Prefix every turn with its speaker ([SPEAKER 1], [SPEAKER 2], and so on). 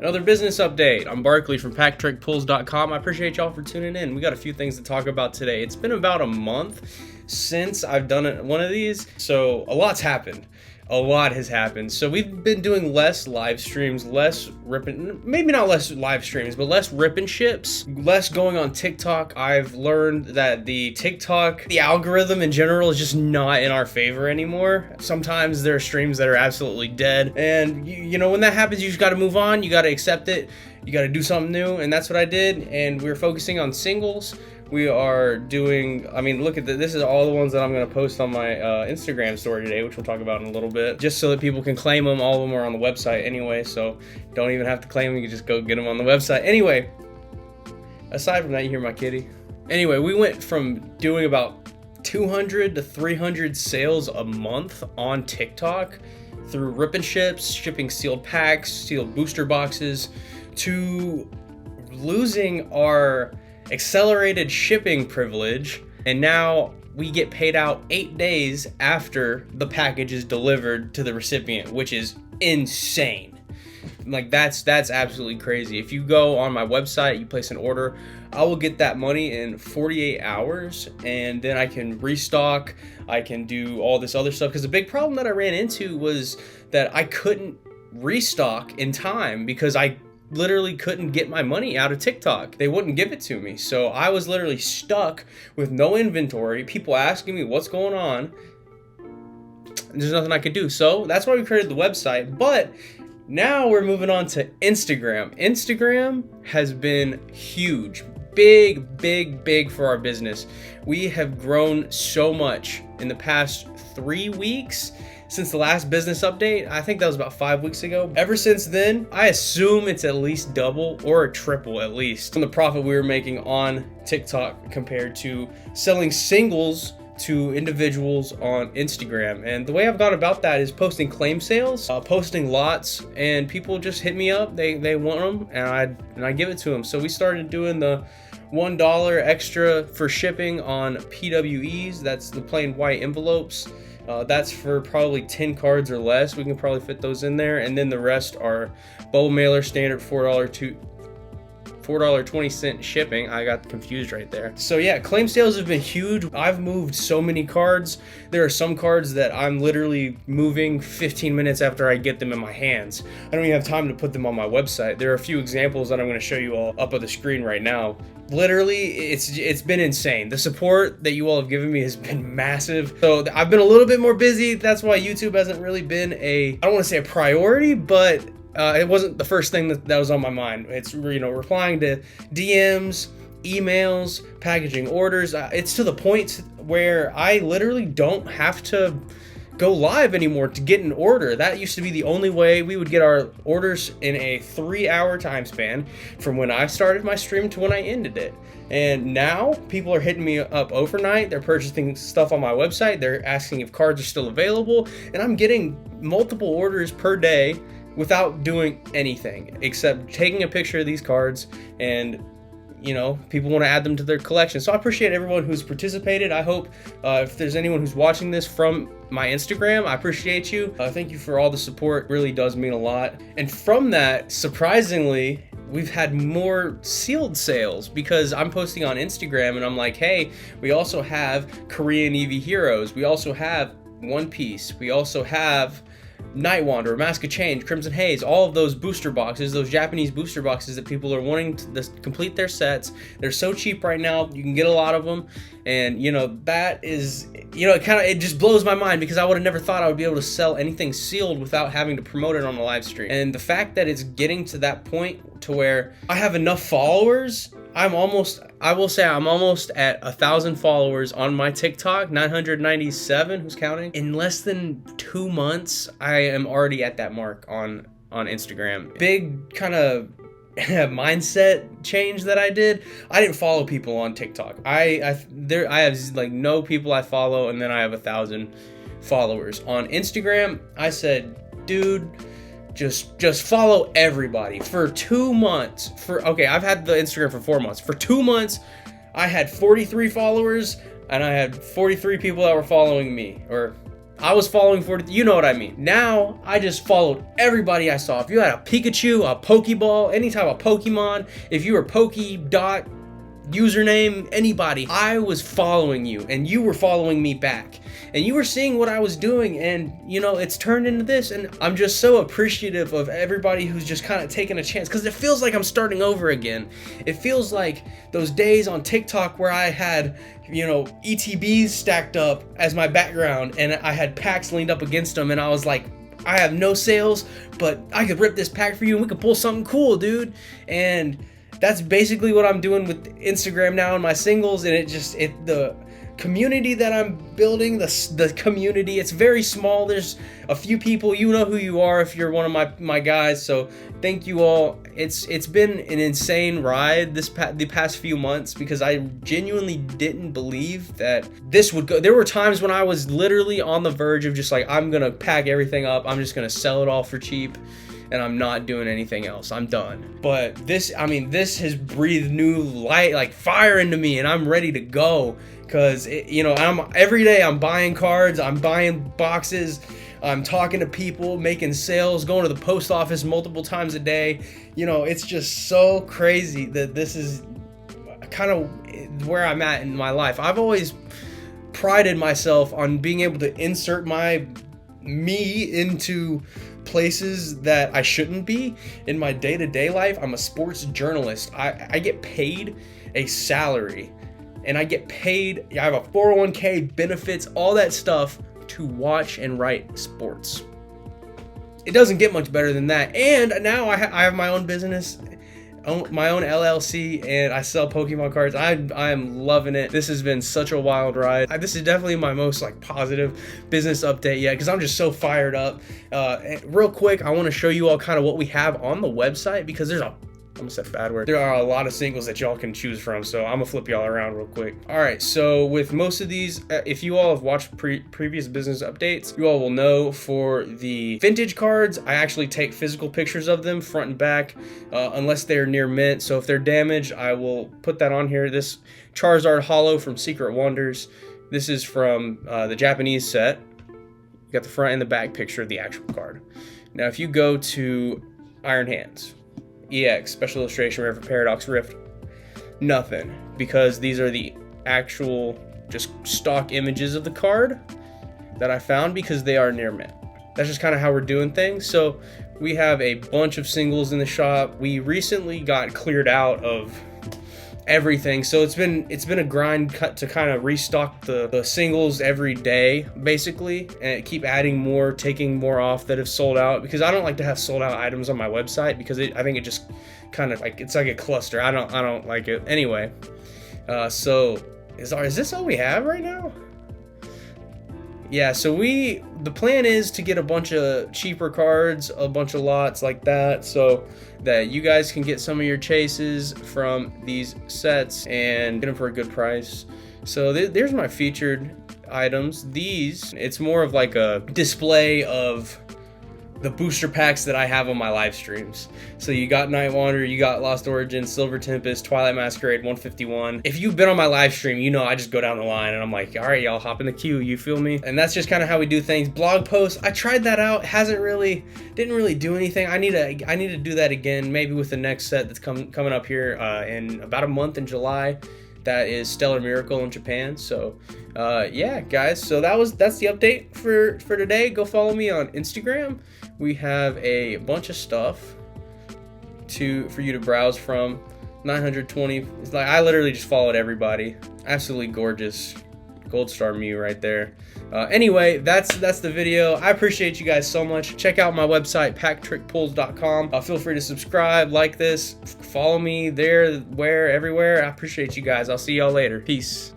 [SPEAKER 1] Another business update. I'm Barkley from PackTrickPulls.com. I appreciate y'all for tuning in. We got a few things to talk about today. It's been about a month since I've done one of these, so a lot's happened. A lot has happened. So we've been doing less live streams, less ripping, maybe not less live streams, but less rip and ships, less going on TikTok. I've learned that the algorithm in general is just not in our favor anymore. Sometimes there are streams that are absolutely dead. And you know, when that happens, you just got to move on. You got to accept it. You got to do something new. And that's what I did. And we're focusing on singles. We are doing, look at this is all the ones that I'm going to post on my Instagram story today, which we'll talk about in a little bit, just so that people can claim them. All of them are on the website anyway, so don't even have to claim them. You can just go get them on the website. Anyway, aside from that, you hear my kitty. Anyway, we went from doing about 200 to 300 sales a month on TikTok through rip and ships, shipping sealed packs, sealed booster boxes, to losing our accelerated shipping privilege, and now we get paid out 8 days after the package is delivered to the recipient, which is insane. Like that's absolutely crazy. If you go on my website, you place an order, I will get that money in 48 hours, and then I can restock, I can do all this other stuff. Because the big problem that I ran into was that I couldn't restock in time because I literally couldn't get my money out of TikTok. They wouldn't give it to me. So I was literally stuck with no inventory, people asking me what's going on. There's nothing I could do. So that's why we created the website. But now we're moving on to Instagram. Instagram has been huge. Big for our business. We have grown so much in the past 3 weeks. Since the last business update, I think that was about 5 weeks ago. Ever since then, I assume it's at least double or a triple at least from the profit we were making on TikTok compared to selling singles to individuals on Instagram. And the way I've gone about that is posting claim sales, posting lots, and people just hit me up. They want them, and I give it to them. So we started doing the $1 extra for shipping on PWEs. That's the plain white envelopes. That's for probably 10 cards or less. We can probably fit those in there. And then the rest are bubble mailer, standard $4.20 shipping. I got confused right there. So yeah, claim sales have been huge. I've moved so many cards. There are some cards that I'm literally moving 15 minutes after I get them in my hands. I don't even have time to put them on my website. There are a few examples that I'm going to show you all up on the screen right now. Literally, it's been insane. The support that you all have given me has been massive. So I've been a little bit more busy. That's why YouTube hasn't really been I don't want to say a priority, but it wasn't the first thing that was on my mind. It's, replying to DMs, emails, packaging orders. It's to the point where I literally don't have to go live anymore to get an order. That used to be the only way we would get our orders in a 3-hour time span from when I started my stream to when I ended it. And now people are hitting me up overnight. They're purchasing stuff on my website. They're asking if cards are still available, and I'm getting multiple orders per day without doing anything except taking a picture of these cards, and people want to add them to their collection. So I appreciate everyone who's participated. I hope if there's anyone who's watching this from my Instagram, I appreciate you. Thank you for all the support. It really does mean a lot. And from that, surprisingly, we've had more sealed sales because I'm posting on Instagram and I'm like, hey, we also have Korean Eevee Heroes. We also have One Piece. We also have Night Wanderer, Mask of Change, Crimson Haze, all of those booster boxes, those Japanese booster boxes that people are wanting to complete their sets. They're so cheap right now. You can get a lot of them. And, that is, it just blows my mind because I would have never thought I would be able to sell anything sealed without having to promote it on a live stream. And the fact that it's getting to that point to where I have enough followers, I'm almost at 1,000 followers on my TikTok, 997, who's counting? In less than 2 months, I am already at that mark on Instagram. Big kind of mindset change that I did. I didn't follow people on TikTok. I have like no people I follow, and then I have 1,000 followers. On Instagram, I said, dude, just follow everybody for 2 months. I've had the Instagram for 4 months. For 2 months, I had 43 followers, and I had 43 people that were following me, or I was following for it. You know what I mean. Now, I just followed everybody I saw. If you had a Pikachu, a Pokeball, any type of Pokemon, if you were Pokedot, username, anybody, I was following you and you were following me back and you were seeing what I was doing, and you know, it's turned into this, and I'm just so appreciative of everybody who's just kind of taking a chance, because it feels like I'm starting over again. It feels like those days on TikTok where I had, you know, ETBs stacked up as my background and I had packs leaned up against them, and I was like, I have no sales, but I could rip this pack for you and we could pull something cool, dude. And that's basically what I'm doing with Instagram now and my singles, and the community that I'm building, the community, it's very small. There's a few people, you know who you are if you're one of my guys, so thank you all. It's been an insane ride the past few months, because I genuinely didn't believe that this would go. There were times when I was literally on the verge of just like, I'm gonna pack everything up, I'm just gonna sell it all for cheap, and I'm not doing anything else. I'm done. But this has breathed new light, like fire into me, and I'm ready to go. Cause you know, every day I'm buying cards, I'm buying boxes, I'm talking to people, making sales, going to the post office multiple times a day. You know, it's just so crazy that this is kind of where I'm at in my life. I've always prided myself on being able to insert me into places that I shouldn't be in my day-to-day life. I'm a sports journalist. I get paid a salary, and I get paid, I have a 401k, benefits, all that stuff to watch and write sports. It doesn't get much better than that. And now I have my own business, my own LLC, and I sell Pokemon cards. I am loving it. This has been such a wild ride. This is definitely my most like positive business update yet, because I'm just so fired up. Real quick, I want to show you all kind of what we have on the website, because there's I'm gonna say a bad word. There are a lot of singles that y'all can choose from, so I'm gonna flip y'all around real quick. All right, so with most of these, if you all have watched previous business updates, you all will know for the vintage cards, I actually take physical pictures of them front and back, unless they're near mint. So if they're damaged, I will put that on here. This Charizard Holo from Secret Wonders. This is from the Japanese set. You got the front and the back picture of the actual card. Now, if you go to Iron Hands, EX, Special Illustration, Rare for Paradox Rift, nothing, because these are the actual just stock images of the card that I found, because they are near mint. That's just kind of how we're doing things. So we have a bunch of singles in the shop. We recently got cleared out of everything, so it's been a grind to kind of restock the singles every day basically, and keep adding more, taking more off that have sold out, because I don't like to have sold out items on my website, because I think it just kind of like, it's like a cluster. I don't like it anyway. So is this all we have right now? Yeah, so the plan is to get a bunch of cheaper cards, a bunch of lots like that, so that you guys can get some of your chases from these sets and get them for a good price. So there's my featured items. It's more of like a display of the booster packs that I have on my live streams. So you got Night Wanderer, you got Lost Origins, Silver Tempest, Twilight Masquerade 151. If you've been on my live stream, you know I just go down the line and I'm like, all right, y'all, hop in the queue, you feel me? And that's just kind of how we do things. Blog posts, I tried that out, didn't really do anything. I need to do that again, maybe with the next set that's coming up here in about a month in July. That is Stellar Miracle in Japan. So yeah, guys, so that's the update for today. Go follow me on Instagram. We have a bunch of stuff for you to browse from. 920. It's like I literally just followed everybody. Absolutely gorgeous Gold Star Mew right there. Anyway, that's the video. I appreciate you guys so much. Check out my website, packtrickpulls.com. Feel free to subscribe, like this, follow me there, everywhere. I appreciate you guys. I'll see y'all later. Peace.